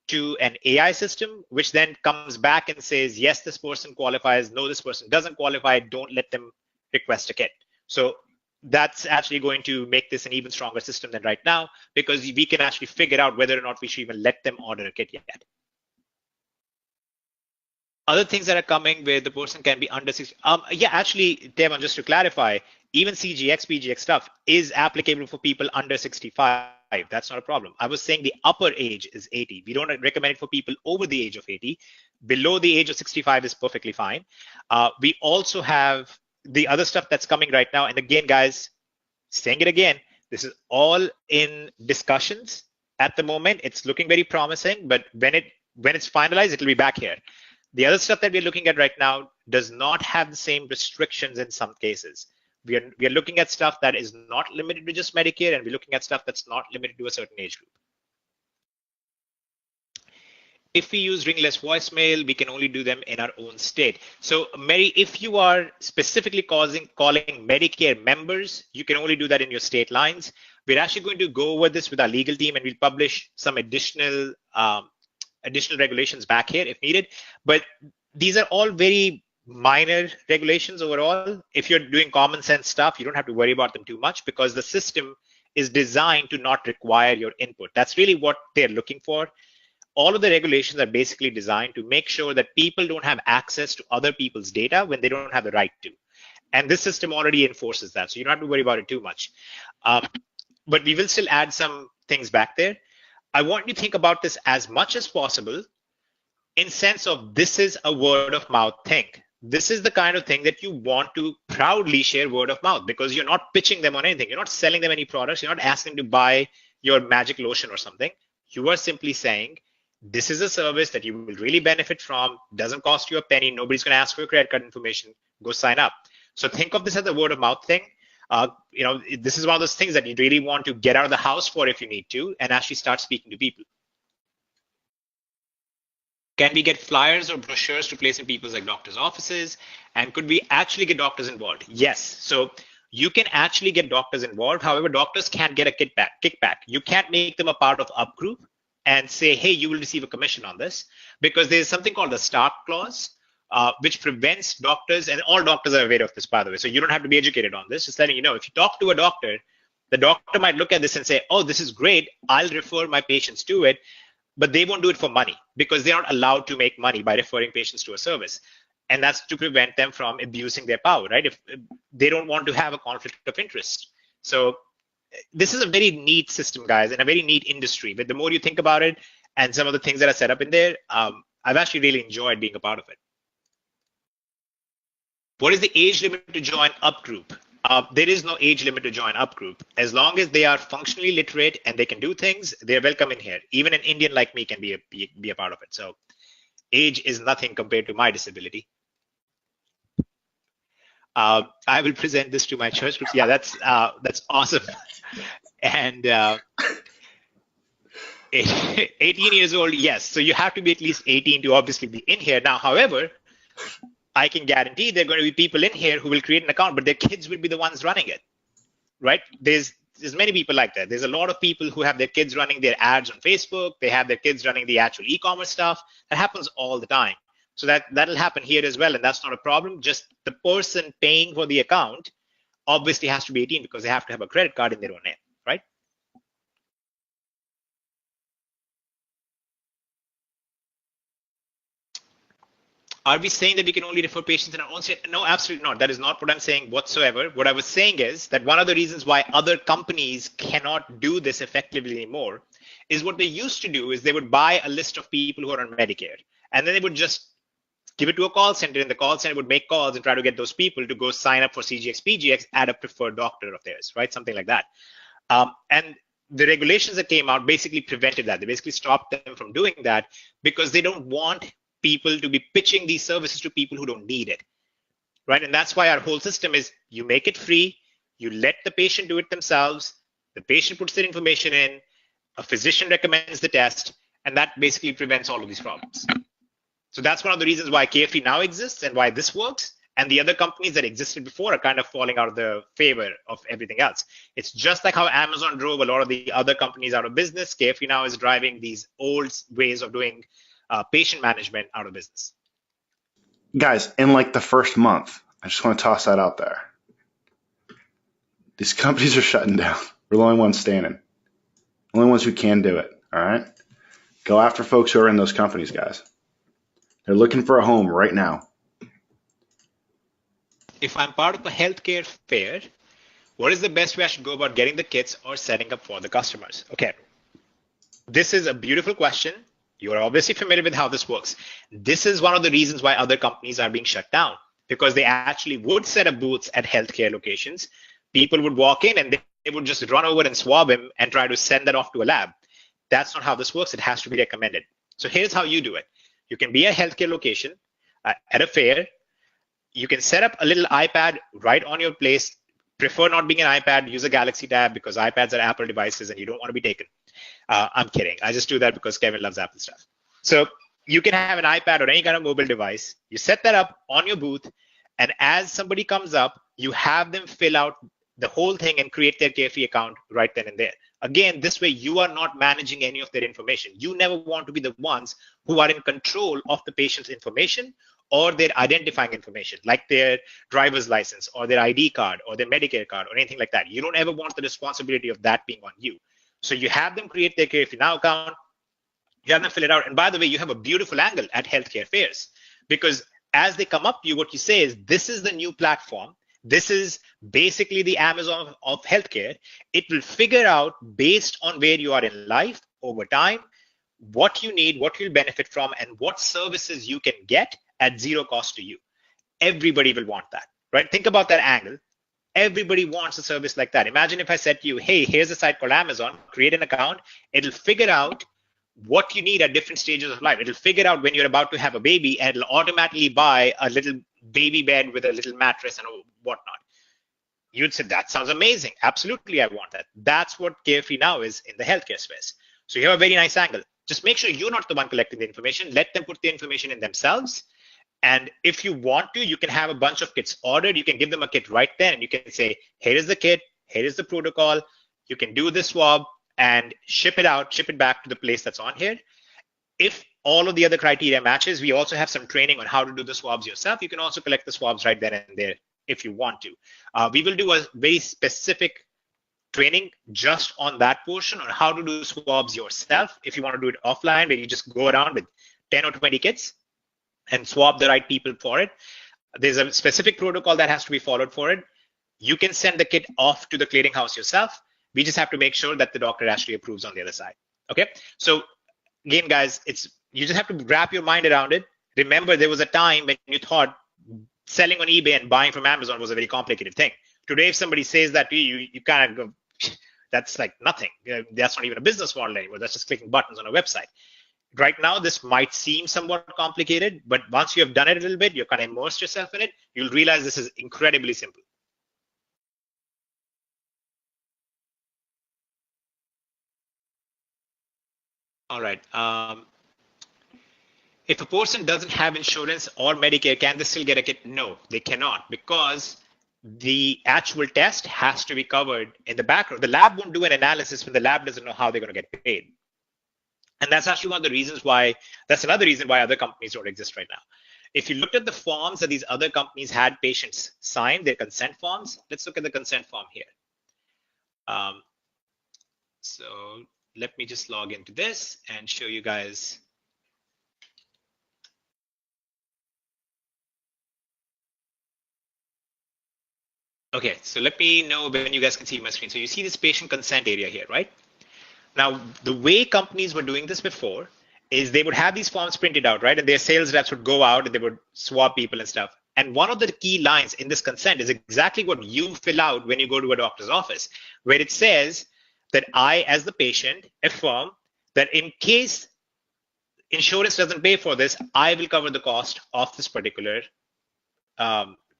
to an AI system, which then comes back and says, yes, this person qualifies. No, this person doesn't qualify. Don't let them request a kit. So that's actually going to make this an even stronger system than right now, because we can actually figure out whether or not we should even let them order a kit yet. Other things that are coming where the person can be under 60. Yeah, actually, Devon, just to clarify, even CGX, PGX stuff is applicable for people under 65. That's not a problem. I was saying the upper age is 80. We don't recommend it for people over the age of 80. Below the age of 65 is perfectly fine. We also have the other stuff that's coming right now. And again, guys, saying it again, this is all in discussions at the moment. It's looking very promising, but when it's finalized, it'll be back here. The other stuff that we're looking at right now does not have the same restrictions in some cases. We are looking at stuff that is not limited to just Medicare, and we're looking at stuff that's not limited to a certain age group. If we use ringless voicemail, we can only do them in our own state. So Mary, if you are specifically calling Medicare members, you can only do that in your state lines. We're actually going to go over this with our legal team, and we'll publish some additional regulations back here if needed. But these are all very minor regulations overall. If you're doing common sense stuff, you don't have to worry about them too much because the system is designed to not require your input. That's really what they're looking for. All of the regulations are basically designed to make sure that people don't have access to other people's data when they don't have the right to. And this system already enforces that, so you don't have to worry about it too much. But we will still add some things back there. I want you to think about this as much as possible in sense of this is a word of mouth thing. This is the kind of thing that you want to proudly share word of mouth because you're not pitching them on anything. You're not selling them any products. You're not asking them to buy your magic lotion or something. You are simply saying, this is a service that you will really benefit from. Doesn't cost you a penny. Nobody's going to ask for your credit card information. Go sign up. So think of this as a word of mouth thing. This is one of those things that you really want to get out of the house for if you need to and actually start speaking to people. Can we get flyers or brochures to place in people's like doctors' offices? And could we actually get doctors involved? Yes. So you can actually get doctors involved. However, doctors can't get a kickback. You can't make them a part of Up Group and say, hey, you will receive a commission on this, because there's something called the start clause, which prevents doctors, and all doctors are aware of this, by the way, so you don't have to be educated on this, just letting you know, if you talk to a doctor, the doctor might look at this and say, oh, this is great, I'll refer my patients to it, but they won't do it for money because they're not allowed to make money by referring patients to a service. And that's to prevent them from abusing their power, right? If they don't want to have a conflict of interest. So this is a very neat system, guys, and a very neat industry. But the more you think about it and some of the things that are set up in there, I've actually really enjoyed being a part of it. What is the age limit to join up group? There is no age limit to join up group. As long as they are functionally literate and they can do things, they're welcome in here. Even an Indian like me can be a part of it. So age is nothing compared to my disability. I will present this to my church groups. Yeah, that's awesome. And 18 years old, yes. So you have to be at least 18 to obviously be in here. Now, however, I can guarantee there are going to be people in here who will create an account, but their kids will be the ones running it, right? There's many people like that. There's a lot of people who have their kids running their ads on Facebook. They have their kids running the actual e-commerce stuff. That happens all the time. So that'll happen here as well, and that's not a problem. Just the person paying for the account obviously has to be 18 because they have to have a credit card in their own name, right? Are we saying that we can only refer patients in our own state? No, absolutely not. That is not what I'm saying whatsoever. What I was saying is that one of the reasons why other companies cannot do this effectively anymore is what they used to do is they would buy a list of people who are on Medicare, and then they would just give it to a call center, and the call center would make calls and try to get those people to go sign up for CGX, PGX at a preferred doctor of theirs, right? Something like that. And the regulations that came out basically prevented that. They basically stopped them from doing that because they don't want people to be pitching these services to people who don't need it, right? And that's why our whole system is you make it free, you let the patient do it themselves, the patient puts their information in, a physician recommends the test, and that basically prevents all of these problems. So that's one of the reasons why CareFree now exists and why this works. And the other companies that existed before are kind of falling out of the favor of everything else. It's just like how Amazon drove a lot of the other companies out of business. CareFree now is driving these old ways of doing patient management out of business. Guys, in like the first month, I just want to toss that out there. These companies are shutting down. We're the only ones standing. The only ones who can do it, all right? Go after folks who are in those companies, guys. They're looking for a home right now. If I'm part of a healthcare fair, what is the best way I should go about getting the kits or setting up for the customers? Okay, this is a beautiful question. You are obviously familiar with how this works. This is one of the reasons why other companies are being shut down, because they actually would set up booths at healthcare locations. People would walk in and they would just run over and swab him and try to send that off to a lab. That's not how this works. It has to be recommended. So here's how you do it. You can be a healthcare location at a fair. You can set up a little iPad right on your place. Prefer not being an iPad, use a Galaxy Tab because iPads are Apple devices and you don't want to be taken. I'm kidding. I just do that because Kevin loves Apple stuff. So you can have an iPad or any kind of mobile device. You set that up on your booth, and as somebody comes up, you have them fill out the whole thing and create their CareFree account right then and there. Again, this way you are not managing any of their information. You never want to be the ones who are in control of the patient's information or their identifying information, like their driver's license or their ID card or their Medicare card or anything like that. You don't ever want the responsibility of that being on you. So you have them create their CareFreeNow account, you have them fill it out. And by the way, you have a beautiful angle at healthcare fairs because as they come up to you, what you say is, this is the new platform. This is basically the Amazon of healthcare. It will figure out based on where you are in life over time, what you need, what you'll benefit from, and what services you can get at zero cost to you. Everybody will want that, right? Think about that angle. Everybody wants a service like that. Imagine if I said to you, hey, here's a site called Amazon, create an account. It'll figure out what you need at different stages of life. It'll figure out when you're about to have a baby, and it'll automatically buy a little baby bed with a little mattress and whatnot. You'd say, that sounds amazing. Absolutely, I want that. That's what CareFreeNow is in the healthcare space. So you have a very nice angle. Just make sure you're not the one collecting the information. Let them put the information in themselves. And if you want to, you can have a bunch of kits ordered. You can give them a kit right then. And you can say, here is the kit. Here is the protocol. You can do the swab and ship it out, ship it back to the place that's on here. If all of the other criteria matches, we also have some training on how to do the swabs yourself. You can also collect the swabs right then and there if you want to. We will do a very specific training just on that portion on how to do swabs yourself. If you want to do it offline, where you just go around with 10 or 20 kits and swab the right people for it. There's a specific protocol that has to be followed for it. You can send the kit off to the clearinghouse yourself. We just have to make sure that the doctor actually approves on the other side. Okay. So again, guys, it's You just have to wrap your mind around it. Remember, there was a time when you thought selling on eBay and buying from Amazon was a very complicated thing. Today, if somebody says that to you, you kind of go, that's like nothing. That's not even a business model anymore. That's just clicking buttons on a website. Right now, this might seem somewhat complicated, but once you have done it a little bit, you kind of immersed yourself in it, you'll realize this is incredibly simple. All right. If a person doesn't have insurance or Medicare, can they still get a kit? No, they cannot, because the actual test has to be covered in the background. The lab won't do an analysis when the lab doesn't know how they're going to get paid. And that's actually one of the reasons why, that's another reason why other companies don't exist right now. If you looked at the forms that these other companies had patients sign, their consent forms, let's look at the consent form here. So let me just log into this and show you guys. Okay, so let me know when you guys can see my screen. So you see this patient consent area here, right? Now, the way companies were doing this before is they would have these forms printed out, right? And their sales reps would go out and they would swab people and stuff. And one of the key lines in this consent is exactly what you fill out when you go to a doctor's office, where it says that I, as the patient, affirm that in case insurance doesn't pay for this, I will cover the cost of this particular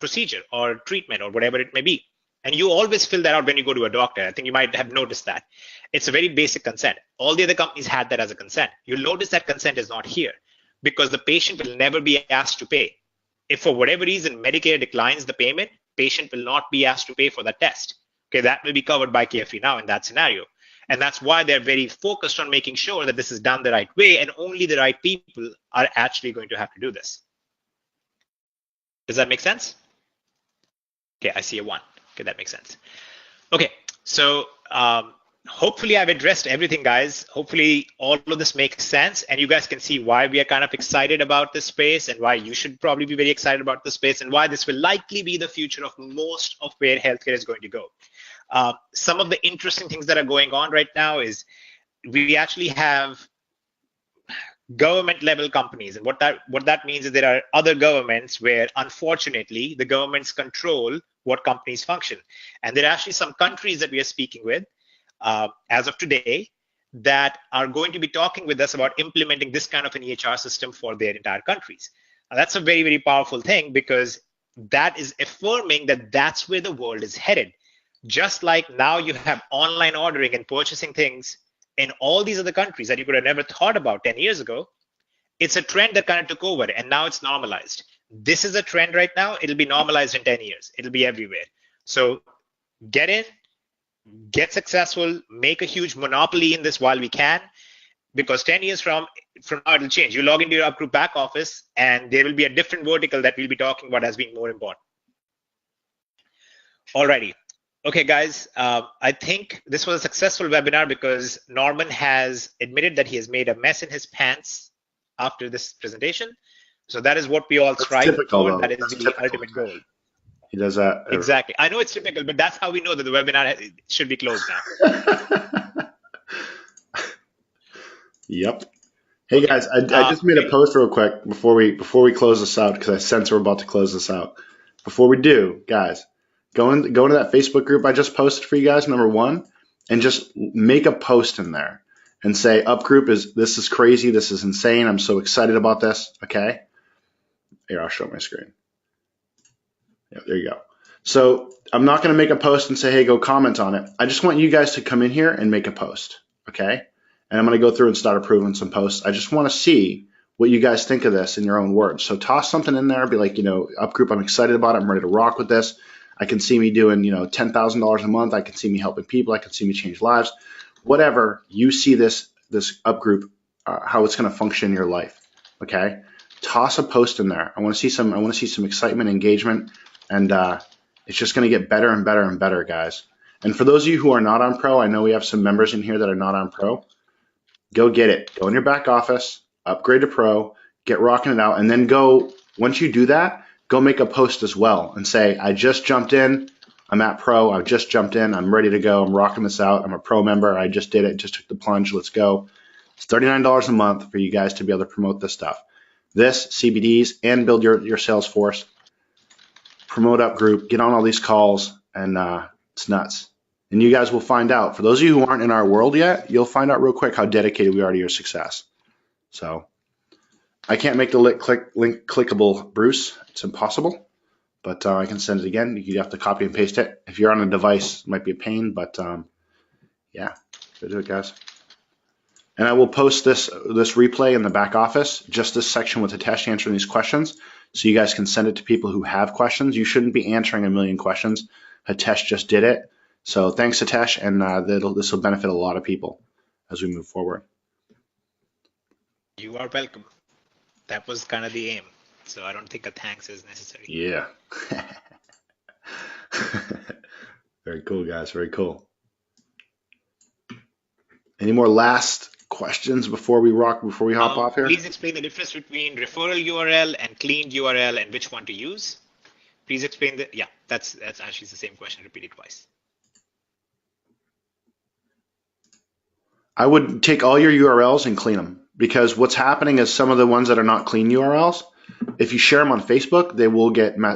procedure or treatment or whatever it may be. And you always fill that out when you go to a doctor. I think you might have noticed that. It's a very basic consent. All the other companies had that as a consent. You'll notice that consent is not here because the patient will never be asked to pay. If for whatever reason Medicare declines the payment, patient will not be asked to pay for that test. Okay, that will be covered by CareFreeNow in that scenario. And that's why they're very focused on making sure that this is done the right way and only the right people are actually going to have to do this. Does that make sense? Okay, I see a 1. Okay, that makes sense. Okay, so hopefully I've addressed everything, guys. Hopefully all of this makes sense and you guys can see why we are kind of excited about this space and why you should probably be very excited about this space and why this will likely be the future of most of where healthcare is going to go. Some of the interesting things that are going on right now is we actually have government level companies, and what that means is there are other governments where unfortunately the governments control what companies function, and there are actually some countries that we are speaking with as of today that are going to be talking with us about implementing this kind of an EHR system for their entire countries. Now, that's a very, very powerful thing because that is affirming that that's where the world is headed. Just like now you have online ordering and purchasing things in all these other countries that you could have never thought about 10 years ago, it's a trend that kind of took over and now it's normalized. This is a trend right now. It'll be normalized in 10 years. It'll be everywhere. So get in, get successful, make a huge monopoly in this while we can, because 10 years from now it'll change. You log into your UpGroup back office and there will be a different vertical that we'll be talking about as being more important. Alrighty. Okay, guys, I think this was a successful webinar because Norman has admitted that he has made a mess in his pants after this presentation. So that is what we all strive for. That is the ultimate goal. He does that. Exactly. I know it's typical, but that's how we know that the webinar should be closed now. Yep. Hey guys, I just made a post real quick before we close this out because I sense we're about to close this out. Before we do, guys, go into that Facebook group I just posted for you guys, number 1, and just make a post in there and say, UpGroup this is crazy, this is insane, I'm so excited about this, okay? Here, I'll show my screen. Yeah, there you go. So I'm not going to make a post and say, hey, go comment on it. I just want you guys to come in here and make a post, okay? And I'm going to go through and start approving some posts. I just want to see what you guys think of this in your own words. So toss something in there, be like, UpGroup, I'm excited about it, I'm ready to rock with this. I can see me doing, $10,000 a month. I can see me helping people. I can see me change lives. Whatever you see this UpGroup, how it's going to function in your life. Okay, toss a post in there. I want to see some excitement, engagement, and it's just going to get better and better and better, guys. And for those of you who are not on Pro, I know we have some members in here that are not on Pro. Go get it. Go in your back office, upgrade to Pro, get rocking it out, and then go. Once you do that, go make a post as well and say, I just jumped in, I'm at Pro, I just jumped in, I'm ready to go, I'm rocking this out, I'm a Pro member, I just did it, just took the plunge, let's go. It's $39 a month for you guys to be able to promote this stuff. This, CBDs, and build your sales force, promote up group, get on all these calls, and it's nuts. And you guys will find out. For those of you who aren't in our world yet, you'll find out real quick how dedicated we are to your success. So I can't make the link clickable, Bruce. It's impossible. But I can send it again. You have to copy and paste it. If you're on a device, it might be a pain, but yeah, go do it, guys. And I will post this replay in the back office, just this section with Hitesh answering these questions, so you guys can send it to people who have questions. You shouldn't be answering a million questions. Hitesh just did it. So thanks, Hitesh, and this will benefit a lot of people as we move forward. You are welcome. That was kind of the aim. So I don't think a thanks is necessary. Yeah. Very cool, guys. Very cool. Any more last questions before we hop off here? Please explain the difference between referral URL and cleaned URL and which one to use. Please explain the, yeah, that's actually the same question repeated twice. I would take all your URLs and clean them, because what's happening is some of the ones that are not clean URLs, if you share them on Facebook,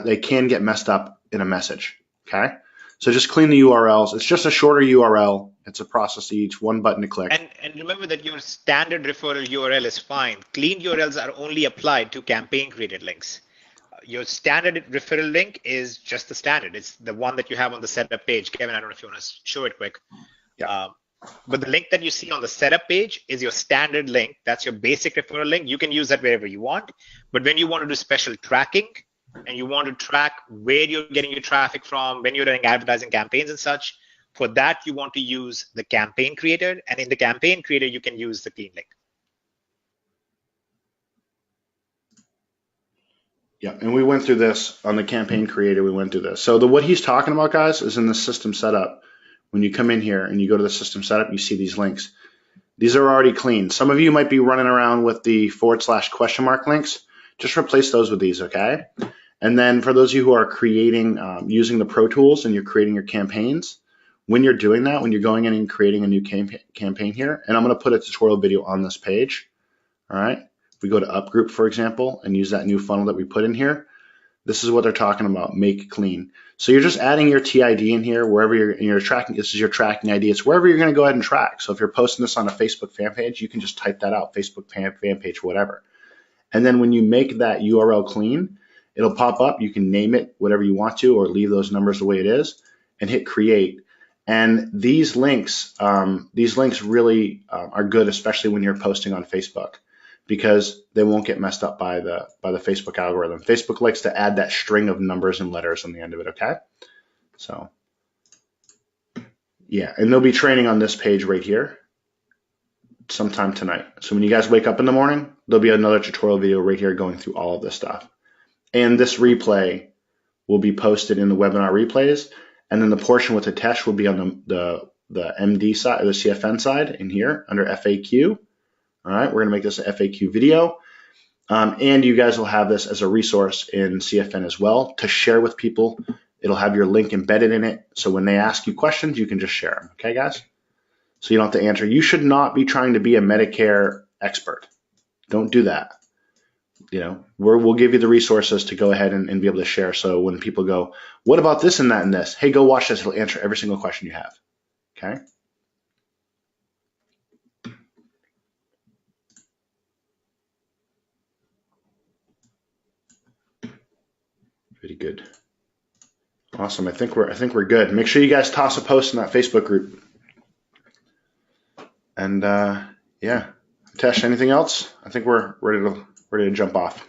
they can get messed up in a message. Okay, so just clean the URLs. It's just a shorter URL. It's a process each, one button to click. And remember that your standard referral URL is fine. Clean URLs are only applied to campaign created links. Your standard referral link is just the standard. It's the one that you have on the setup page. Kevin, I don't know if you want to show it quick. Yeah. But the link that you see on the setup page is your standard link. That's your basic referral link. You can use that wherever you want. But when you want to do special tracking and you want to track where you're getting your traffic from, when you're running advertising campaigns and such, for that, you want to use the campaign creator. And in the campaign creator, you can use the clean link. Yeah, and we went through this on the campaign creator. We went through this. So what he's talking about, guys, is in the system setup. When you come in here and you go to the system setup, you see these links. These are already clean. Some of you might be running around with the / links. Just replace those with these, okay? And then for those of you who are creating, using the Pro Tools and you're creating your campaigns, when you're doing that, when you're going in and creating a new campaign here, and I'm going to put a tutorial video on this page, all right? If we go to Upgroup, for example, and use that new funnel that we put in here, this is what they're talking about, make clean. So you're just adding your TID in here wherever you're tracking. This is your tracking ID. It's wherever you're going to go ahead and track. So if you're posting this on a Facebook fan page, you can just type that out, Facebook fan page, whatever. And then when you make that URL clean, it'll pop up. You can name it whatever you want to, or leave those numbers the way it is, and hit create. And these links really are good, especially when you're posting on Facebook, because they won't get messed up by the Facebook algorithm. Facebook likes to add that string of numbers and letters on the end of it, okay? So, yeah, and there'll be training on this page right here sometime tonight. So when you guys wake up in the morning, there'll be another tutorial video right here going through all of this stuff. And this replay will be posted in the webinar replays, and then the portion with the test will be on the MD side, or the CFN side in here under FAQ. All right, we're going to make this an FAQ video, and you guys will have this as a resource in CFN as well to share with people. It'll have your link embedded in it, so when they ask you questions, you can just share them. Okay, guys? So you don't have to answer. You should not be trying to be a Medicare expert. Don't do that. You know, we'll give you the resources to go ahead and be able to share. So when people go, what about this and that and this? Hey, go watch this. It'll answer every single question you have. Okay? Pretty good. Awesome. I think we're good. Make sure you guys toss a post in that Facebook group. And yeah, Tesh, anything else? I think we're ready to jump off.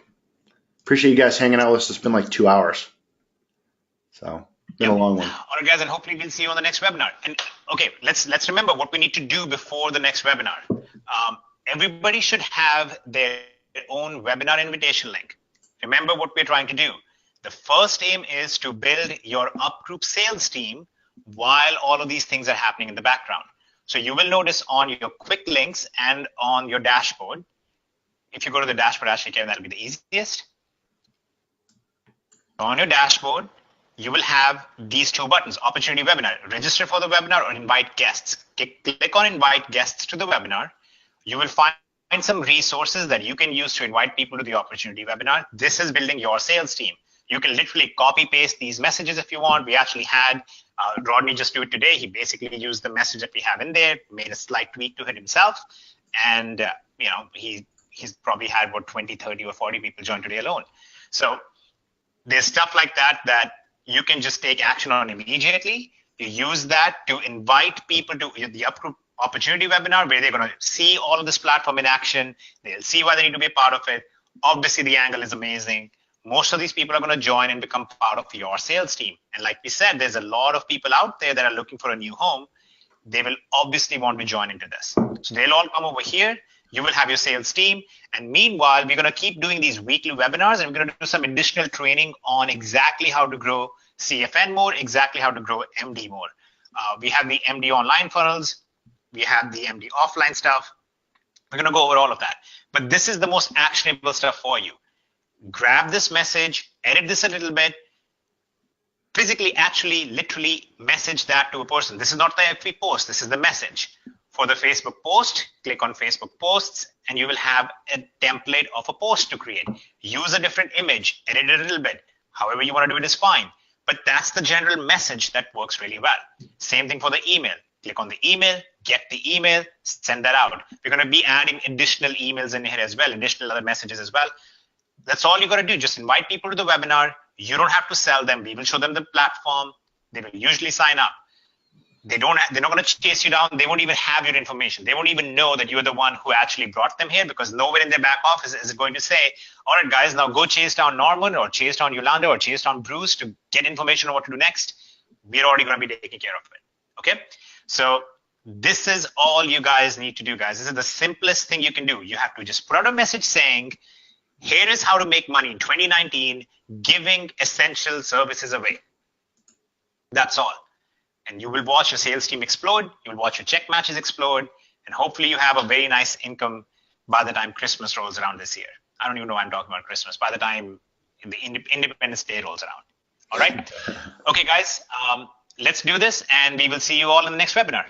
Appreciate you guys hanging out with us. It's been like 2 hours, so it's been a long one. All right, guys, and hopefully we'll see you on the next webinar. And okay, let's remember what we need to do before the next webinar. Everybody should have their own webinar invitation link. Remember what we're trying to do. The first aim is to build your up-group sales team while all of these things are happening in the background. So you will notice on your quick links and on your dashboard, if you go to the dashboard, actually, Kevin, that'll be the easiest. On your dashboard, you will have these two buttons, Opportunity Webinar, register for the webinar or invite guests. Click on invite guests to the webinar. You will find some resources that you can use to invite people to the opportunity webinar. This is building your sales team. You can literally copy paste these messages if you want. We actually had Rodney just do it today. He basically used the message that we have in there, made a slight tweak to it himself, and he's probably had about 20, 30, or 40 people join today alone. So there's stuff like that that you can just take action on immediately. You use that to invite people to the opportunity webinar where they're going to see all of this platform in action. They'll see why they need to be a part of it. Obviously, the angle is amazing. Most of these people are going to join and become part of your sales team. And like we said, there's a lot of people out there that are looking for a new home. They will obviously want to join into this. So they'll all come over here. You will have your sales team. And meanwhile, we're going to keep doing these weekly webinars, and we're going to do some additional training on exactly how to grow CFN more, exactly how to grow MD more. We have the MD online funnels. We have the MD offline stuff. We're going to go over all of that. But this is the most actionable stuff for you. Grab this message, edit this a little bit, physically, actually, literally message that to a person. This is not the FB post. This is the message. For the Facebook post, click on Facebook posts, and you will have a template of a post to create. Use a different image, edit it a little bit. However you want to do it is fine. But that's the general message that works really well. Same thing for the email. Click on the email, get the email, send that out. We're going to be adding additional emails in here as well, additional other messages as well. That's all you got to do. Just invite people to the webinar. You don't have to sell them. We will show them the platform. They will usually sign up. They're not going to chase you down. They won't even have your information. They won't even know that you're the one who actually brought them here, because nowhere in their back office is it going to say, all right, guys, now go chase down Norman or chase down Yolanda or chase down Bruce to get information on what to do next. We're already going to be taking care of it. Okay? So this is all you guys need to do, guys. This is the simplest thing you can do. You have to just put out a message saying, here is how to make money in 2019, giving essential services away. That's all. And you will watch your sales team explode. You will watch your check matches explode. And hopefully you have a very nice income by the time Christmas rolls around this year. I don't even know why I'm talking about Christmas. By the time the Independence Day rolls around. All right. Okay, guys, let's do this. And we will see you all in the next webinar.